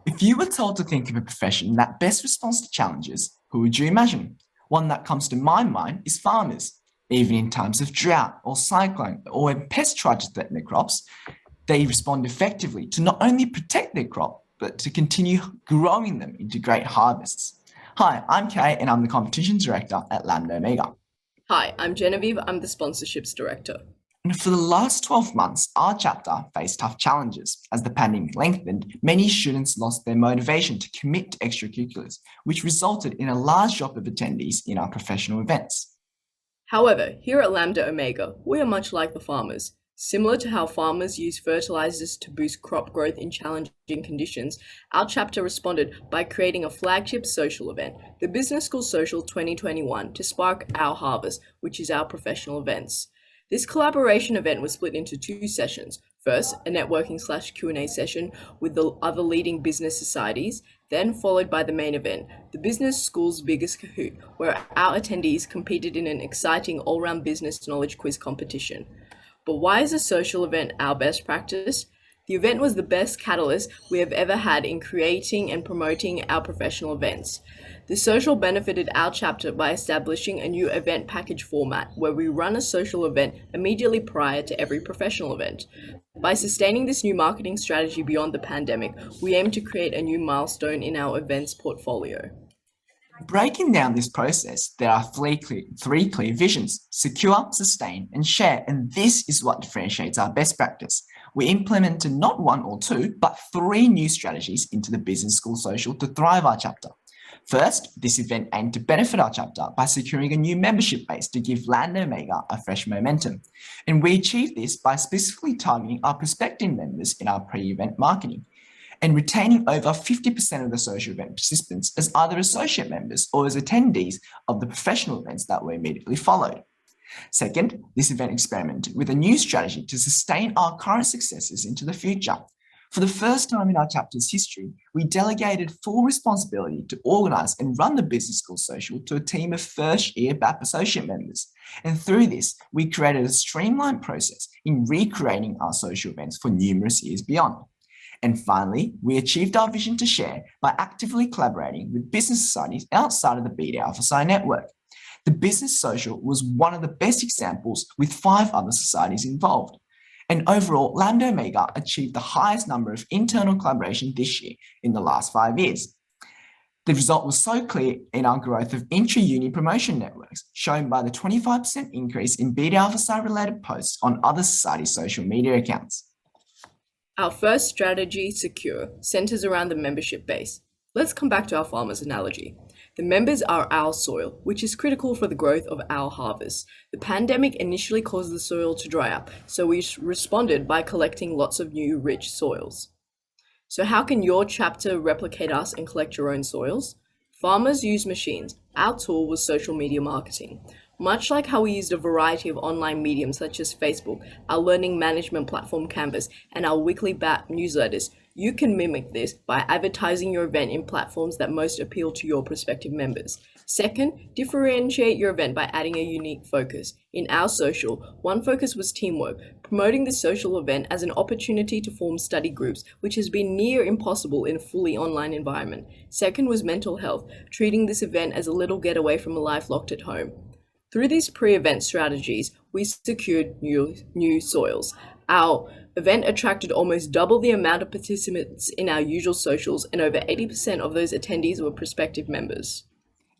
If you were told to think of a profession that best responds to challenges, who would you imagine? One that comes to my mind is farmers. Even in times of drought or cyclone or when pests try to threaten their crops, they respond effectively to not only protect their crop, but to continue growing them into great harvests. Hi, I'm Kay and I'm the Competitions Director at Lambda Omega. Hi, I'm Genevieve. I'm the Sponsorships Director. And for the last 12 months, our chapter faced tough challenges. As the pandemic lengthened, many students lost their motivation to commit to extracurriculars, which resulted in a large drop of attendees in our professional events. However, here at Lambda Omega, we are much like the farmers. Similar to how farmers use fertilizers to boost crop growth in challenging conditions, our chapter responded by creating a flagship social event, the Business School Social 2021, to spark our harvest, which is our professional events. This collaboration event was split into two sessions. First, a networking/Q&A session with the other leading business societies, then followed by the main event, the Business School's Biggest Kahoot, where our attendees competed in an exciting all-round business knowledge quiz competition. But why is a social event our best practice? The event was the best catalyst we have ever had in creating and promoting our professional events. The social benefited our chapter by establishing a new event package format where we run a social event immediately prior to every professional event. By sustaining this new marketing strategy beyond the pandemic, we aim to create a new milestone in our events portfolio. Breaking down this process, there are three clear visions: secure, sustain, and share. And this is what differentiates our best practice. We implemented not one or two, but three new strategies into the Business School Social to thrive our chapter. First, this event aimed to benefit our chapter by securing a new membership base to give Lambda Omega a fresh momentum. And we achieved this by specifically targeting our prospective members in our pre-event marketing and retaining over 50% of the social event participants as either associate members or as attendees of the professional events that were immediately followed. Second, this event experimented with a new strategy to sustain our current successes into the future. For the first time in our chapter's history, we delegated full responsibility to organise and run the Business School Social to a team of first-year BAP associate members. And through this, we created a streamlined process in recreating our social events for numerous years beyond. And finally, we achieved our vision to share by actively collaborating with business societies outside of the Beta Alpha Psi network. The Business Social was one of the best examples with 5 other societies involved. And overall, Lambda Omega achieved the highest number of internal collaboration this year in the last 5 years. The result was so clear in our growth of intra-uni promotion networks, shown by the 25% increase in Beta Alpha Psi related posts on other societies' social media accounts. Our first strategy, secure, centers around the membership base. Let's come back to our farmers analogy. The members are our soil, which is critical for the growth of our harvest. The pandemic initially caused the soil to dry up, so we responded by collecting lots of new rich soils. So how can your chapter replicate us and collect your own soils? Farmers use machines. Our tool was social media marketing. Much like how we used a variety of online mediums such as Facebook, our learning management platform Canvas, and our weekly BAP newsletters, you can mimic this by advertising your event in platforms that most appeal to your prospective members. Second, differentiate your event by adding a unique focus. In our social, one focus was teamwork, promoting the social event as an opportunity to form study groups, which has been near impossible in a fully online environment. Second was mental health, treating this event as a little getaway from a life locked at home. Through these pre-event strategies, we secured new soils. Our event attracted almost double the amount of participants in our usual socials, and over 80% of those attendees were prospective members.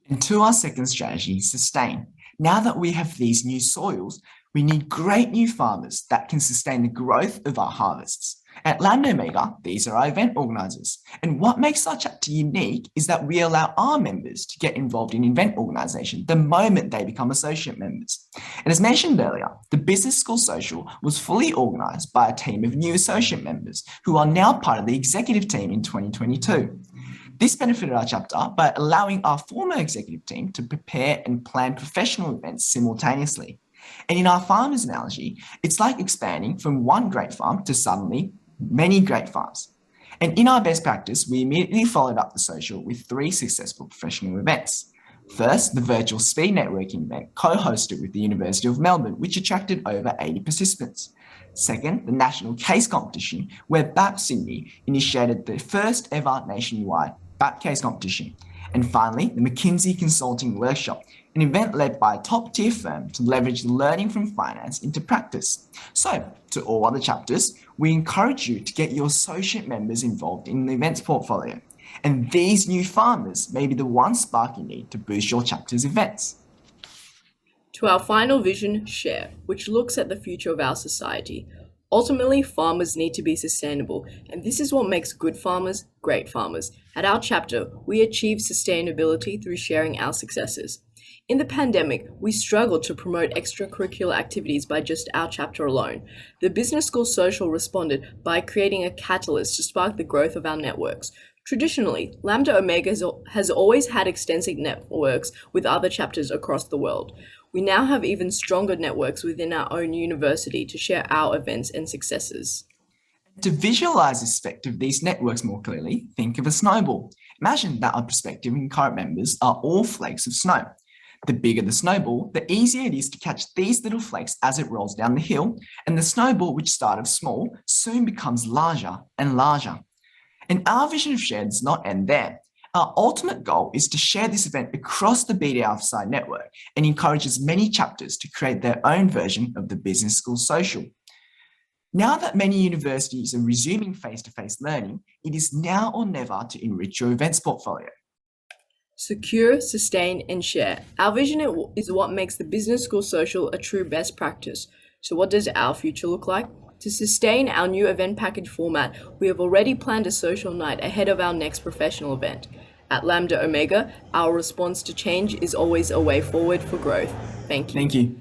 And to our second strategy, sustain. Now that we have these new soils, we need great new farmers that can sustain the growth of our harvests. At Lambda Omega, these are our event organisers. And what makes our chapter unique is that we allow our members to get involved in event organisation the moment they become associate members. And as mentioned earlier, the Business School Social was fully organised by a team of new associate members who are now part of the executive team in 2022. This benefited our chapter by allowing our former executive team to prepare and plan professional events simultaneously. And in our farmers analogy, it's like expanding from one grape farm to suddenly many great farms. And in our best practice, we immediately followed up the social with 3 successful professional events. First, the virtual speed networking event co-hosted with the University of Melbourne, which attracted over 80 participants. Second, the National Case Competition, where BAP Sydney initiated the first ever nationwide BAP Case Competition. And finally, the McKinsey Consulting Workshop, an event led by a top-tier firm to leverage learning from finance into practice. So, to all other chapters, we encourage you to get your associate members involved in the events portfolio. And these new farmers may be the one spark you need to boost your chapter's events. To our final vision, share, which looks at the future of our society. Ultimately, farmers need to be sustainable, and this is what makes good farmers great farmers. At our chapter, we achieve sustainability through sharing our successes. In the pandemic, we struggled to promote extracurricular activities by just our chapter alone. The Business School Social responded by creating a catalyst to spark the growth of our networks. Traditionally, Lambda Omega has always had extensive networks with other chapters across the world. We now have even stronger networks within our own university to share our events and successes. To visualize the effect of these networks more clearly, think of a snowball. Imagine that our prospective and current members are all flakes of snow. The bigger the snowball, the easier it is to catch these little flakes as it rolls down the hill, and the snowball, which started small, soon becomes larger and larger. And our vision of share does not end there. Our ultimate goal is to share this event across the BDR side network and encourage as many chapters to create their own version of the Business School Social. Now that many universities are resuming face-to-face learning, it is now or never to enrich your events portfolio. Secure, sustain, and share. Our vision is what makes the Business School Social a true best practice. So what does our future look like? To sustain our new event package format, we have already planned a social night ahead of our next professional event. At Lambda Omega, our response to change is always a way forward for growth. Thank you. Thank you.